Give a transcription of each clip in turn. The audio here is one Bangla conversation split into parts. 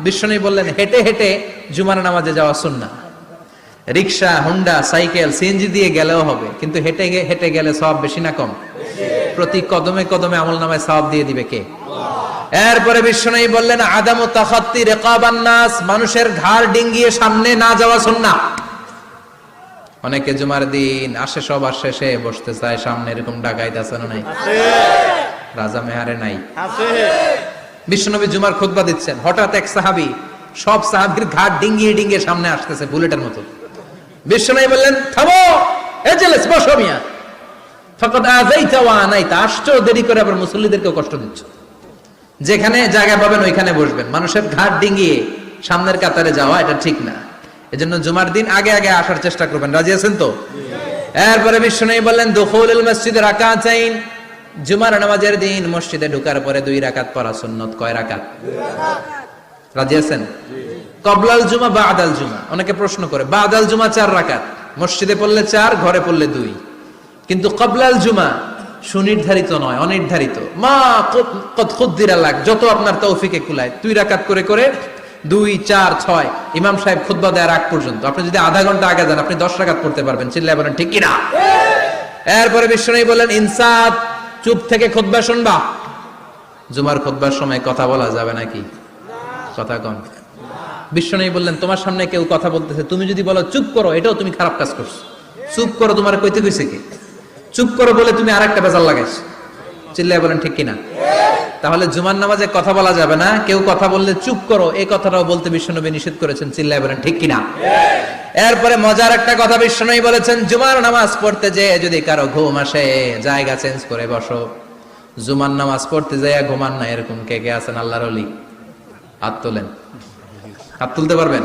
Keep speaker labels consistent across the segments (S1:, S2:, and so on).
S1: বিশ্বনবী বললেন হেঁটে হেঁটে জুমার নামাজে যাওয়া সুন্নাহ। রিকশা, হোন্ডা, সাইকেল, সিএনজি দিয়ে গেলেও হবে, কিন্তু হেঁটে হেঁটে গেলে সওয়াব বেশি না কম? প্রতি কদমে কদমে আমলনামায় সওয়াব দিয়ে দিবে কে? এরপরে বিশ্বনবী বললেন আদামু তাখাত্তি রিকাবান নাস, মানুষের ঘাড় ডিঙ্গিয়ে সামনে না যাওয়া সুন্নাহ। অনেকে জুমার দিন আসে, সবার শেষে বসতে চায় সামনে, এরকম ডাকাইত আছে না নাই? রাজা মেহারে নাই? বিশ্বনবী জুমার খুতবা দিচ্ছেন, হঠাৎ এক সাহাবী সব সাহাবীর ঘাড় ডিঙ্গিয়ে ডিঙ্গিয়ে সামনে আসতেছে বুলেটের মতো। বিশ্বনবী বললেন থামো, এজলিস, বসো মিয়া, ফাকাদ আযাইতা ওয়া আনাইতা, আসছো দেরি করে আবার মুসল্লিদেরকে কষ্ট দিচ্ছ। যেখানে জায়গা পাবেন ওইখানে বসবেন, মানুষের ঘাড় ডিঙ্গিয়ে সামনের কাতারে যাওয়া এটা ঠিক না। এজন্য জুমার দিন আগে আগে আসার চেষ্টা করবেন। রাজি আছেন তো? এরপরে বিশ্বনবী বললেন দুখুলুল মসজিদে রাকাতাইন, জুমার নামাজের দিন মসজিদে ঢোকার পরে 2 রাকাত পড়া সুন্নাত। কয় রাকাত? রাজি আছেন? কবলাল জুমা বাদাল জুমা। অনেকে প্রশ্ন করে বাদাল জুমা 4 রাকাত, মসজিদে পড়লে 4, ঘরে পড়লে 2, কিন্তু কবলাল জুমা সুনির্ধারিত নয়, অনির্ধারিত। মা কদ খুদ্দিরা লাক, যত আপনার তৌফিকে কুলায় 2 রাকাত করে করে 2, 4, 6 ইমাম সাহেব খুতবা দেওয়ার আগ পর্যন্ত। আপনি যদি আধা ঘন্টা আগে যান আপনি 10 রাকাত পড়তে পারবেন। চিল্লায় বলেন ঠিক কিনা? এরপরে বিশ্বনবী বললেন ইনসাত, চুপ থেকে খুতবা শুনবা। জুমার খুতবার সময় কথা বলা যাবে নাকি? কথা কন। বিশ্বনবী বললেন তোমার সামনে কেউ কথা বলতেছে, তুমি যদি বলো চুপ করো, এটাও তুমি খারাপ কাজ করছো। চুপ করো তোমার কইতে কইছে কি? চুপ করো বলে তুমি আরেকটা বেজাল লাগাইছো। চিল্লায় বলেন ঠিক কিনা? তাহলে জুমার নামাজে কথা বলা যাবে না, কেউ কথা বললে চুপ করো এই কথাটাও বলতে বিশ্বনবী নিষেধ করেছেন। চিল্লায় বলেন ঠিক কিনা? এরপরে মজার একটা কথা বিশ্বনবী বলেছেন, জুমার নামাজ পড়তে যেয়ে যদি কারো ঘুম আসে জায়গা চেঞ্জ করে বসো। জুমার নামাজ পড়তে যেয়ে ঘুমান না, এরকম কে কে আছেন আল্লাহর ওলি? হাত তোলেন। হাত তুলতে পারবেন?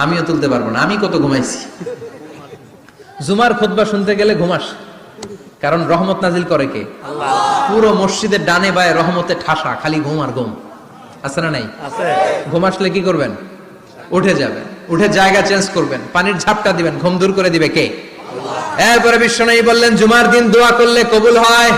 S1: আমিও তুলতে পারবো না, আমি কত ঘুমাইছি। জুমার খুতবা শুনতে গেলে ঘুমাস, কারণ রহমত নাজিল করে কে? আল্লাহ। পুরো মসজিদের ডানে বায়ে রহমতে ঠাসা, খালি ঘুম আর ঘুম। আছে না নাই? আছে। ঘুম আসলে কি করবেন? উঠে যাবেন, উঠে জায়গা চেঞ্জ করবেন, পানির ঝাপটা দিবেন, ঘুম দূর করে দিবে কে? আল্লাহ। এরপরে বিশ্বনবী বললেন জুমার দিন দোয়া করলে কবুল হয়।